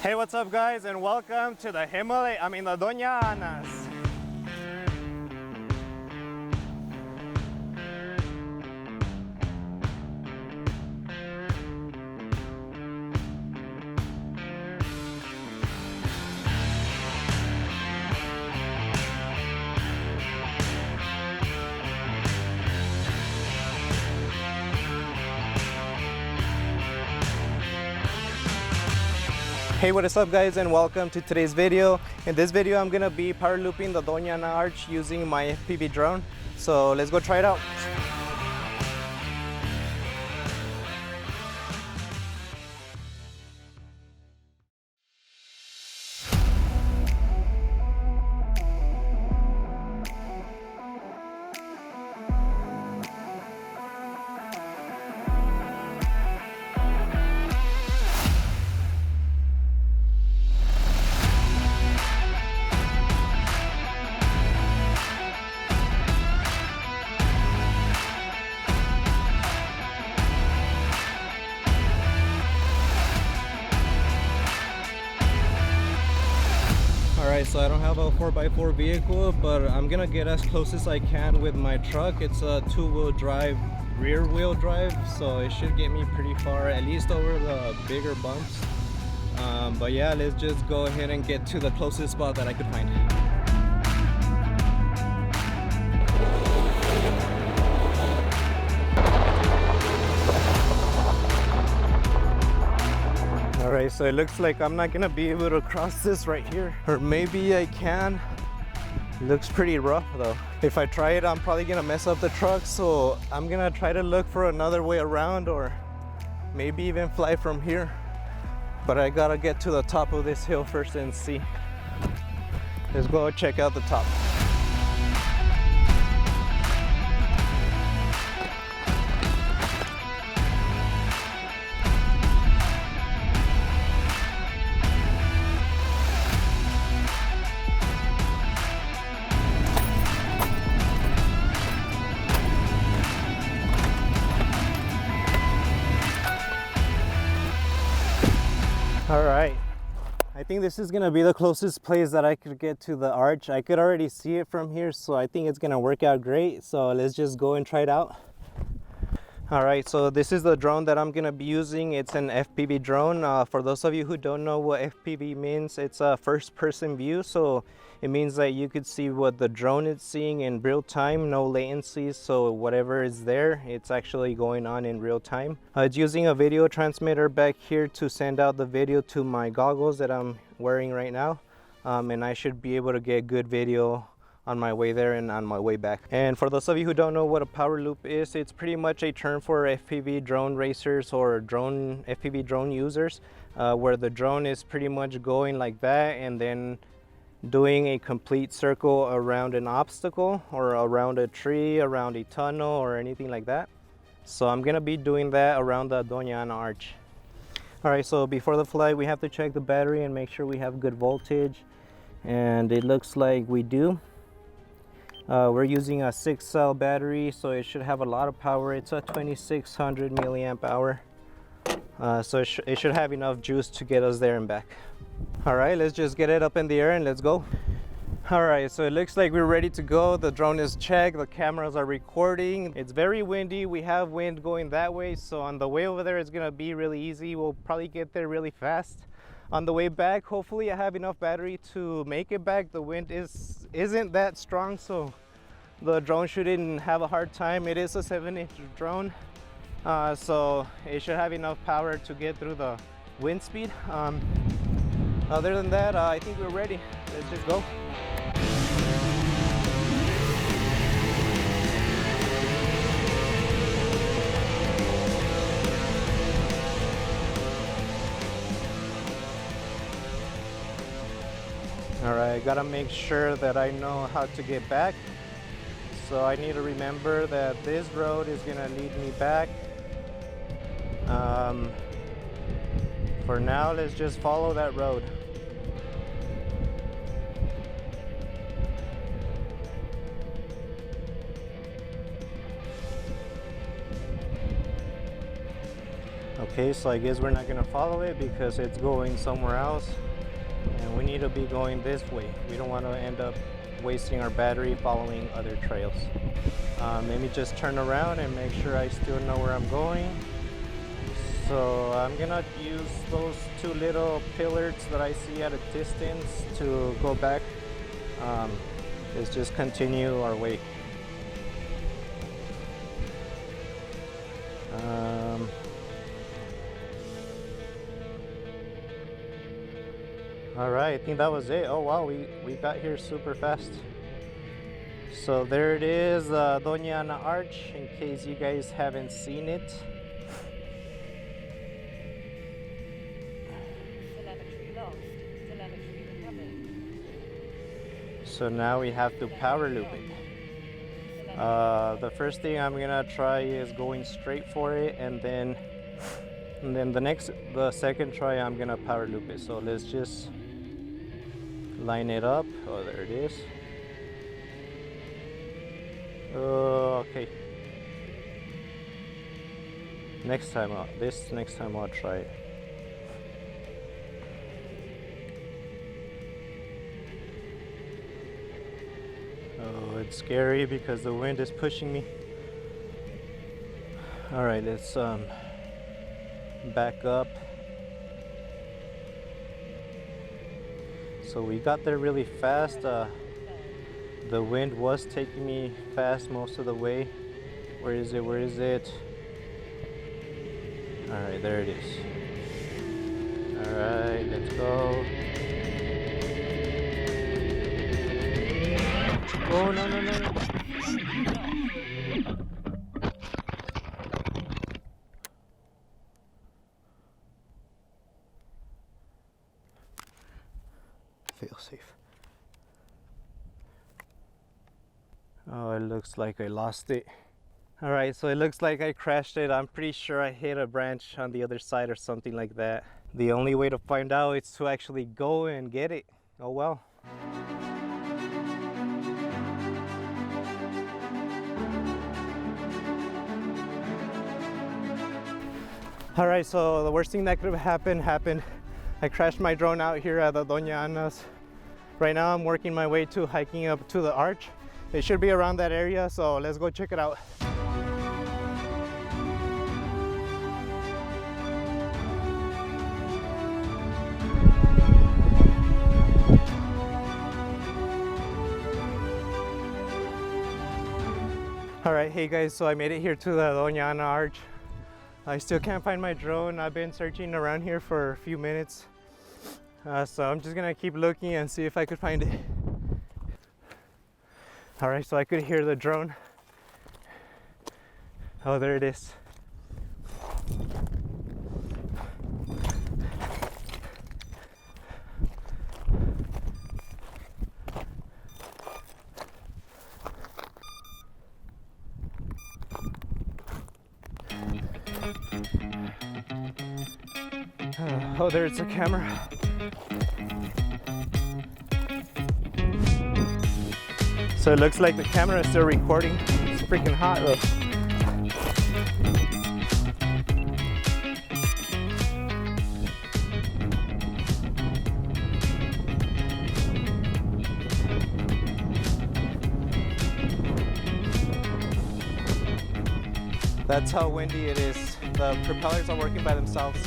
Hey, what's up guys, and welcome to the the Doña Ana's. Hey, what is up guys, and welcome to today's video. In this video I'm gonna be power looping the Doña Ana arch using my FPV drone. So let's go try it out. Alright, so I don't have a 4x4 vehicle, but I'm gonna get as close as I can with my truck. It's a two-wheel drive, rear wheel drive, so it should get me pretty far, at least over the bigger bumps. But yeah, let's just go ahead and get to the closest spot that I could find. Alright, so it looks like I'm not gonna be able to cross this right here, or maybe I can. It looks pretty rough though. If I try it, I'm probably gonna mess up the truck, so I'm gonna try to look for another way around, or maybe even fly from here. But I gotta get to the top of this hill first and see. Let's go check out the top. All right, I think this is gonna be the closest place that I could get to the arch. I could already see it from here, so I think it's gonna work out great. So let's just go and try it out. All right, so this is the drone that I'm gonna be using. It's an FPV drone. For those of you who don't know what FPV means, it's a first-person view. So it means that you could see what the drone is seeing in real time, no latency. So whatever is there, it's actually going on in real time. It's using a video transmitter back here to send out the video to my goggles that I'm wearing right now. And I should be able to get good video on my way there and on my way back. And for those of you who don't know what a power loop is, it's pretty much a term for FPV drone racers or FPV drone users, where the drone is pretty much going like that and then doing a complete circle around an obstacle or around a tree, around a tunnel, or anything like that. So I'm gonna be doing that around the Doña Ana arch. All right, so before the flight we have to check the battery and make sure we have good voltage, and it looks like we do. We're using a 6-cell battery, so it should have a lot of power. It's a 2600 milliamp hour. So it should have enough juice to get us there and back. All right, let's just get it up in the air and let's go. All right, so it looks like we're ready to go. The drone is checked, the cameras are recording. It's very windy. We have wind going that way, so on the way over there it's gonna be really easy. We'll probably get there really fast. On the way back, hopefully I have enough battery to make it back. The wind isn't that strong, so the drone shouldn't have a hard time. It is a 7-inch drone, so it should have enough power to get through the wind speed. Other than that, I think we're ready. Let's just go. All right, I gotta make sure that I know how to get back. So I need to remember that this road is gonna lead me back. For now, let's just follow that road. Okay, so I guess we're not gonna follow it because it's going somewhere else, and we need to be going this way. We don't want to end up wasting our battery following other trails. Let me just turn around and make sure I still know where I'm going. So I'm gonna use those two little pillars that I see at a distance to go back. Let's just continue our way. All right, I think that was it. Oh wow, we got here super fast. So there it is, Doña Arch, in case you guys haven't seen it. So now we have to power loop it. The first thing I'm gonna try is going straight for it, and then the second try I'm gonna power loop it. So let's just line it up. Oh, there it is. Okay. Next time I'll try it. Oh, it's scary because the wind is pushing me. All right, let's back up. So we got there really fast. The wind was taking me fast most of the way. Where is it? Where is it? All right, there it is. All right, let's go. Oh, no, no, no, no. Feel safe. Oh, it looks like I lost it. All right, so it looks like I crashed it. I'm pretty sure I hit a branch on the other side or something like that. The only way to find out is to actually go and get it. Oh well. All right, so the worst thing that could have happened. I crashed my drone out here at the Doña Ana's. Right now I'm working my way to hiking up to the arch. It should be around that area, so let's go check it out. All right, hey guys, so I made it here to the Doña Ana Arch. I still can't find my drone. I've been searching around here for a few minutes. So I'm just gonna keep looking and see if I could find it. All right, so I could hear the drone. Oh, there it is. Oh, there's a camera. So it looks like the camera is still recording. It's freaking hot though. That's how windy it is. The propellers are working by themselves.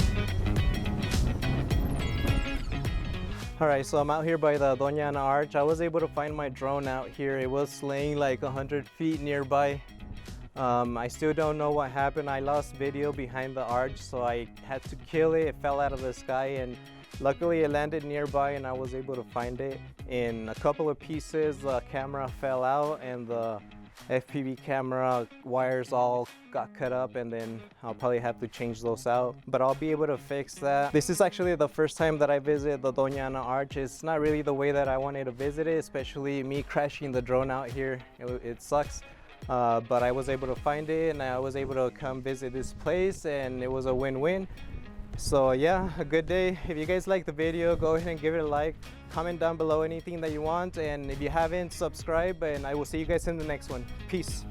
All right, so I'm out here by the Doña Ana Arch. I was able to find my drone out here. It was laying like 100 feet nearby. I still don't know what happened. I lost video behind the arch, so I had to kill it. It fell out of the sky, and luckily it landed nearby and I was able to find it. In a couple of pieces, the camera fell out and the FPV camera wires all got cut up, and then I'll probably have to change those out, but I'll be able to fix that. This is actually the first time that I visit the Doña Ana Arch. It's not really the way that I wanted to visit it, especially me crashing the drone out here. It sucks, but I was able to find it and I was able to come visit this place, and it was a win-win. So yeah, a good day. If you guys like the video, go ahead and give it a like. Comment down below anything that you want, and if you haven't, subscribe, and I will see you guys in the next one. Peace.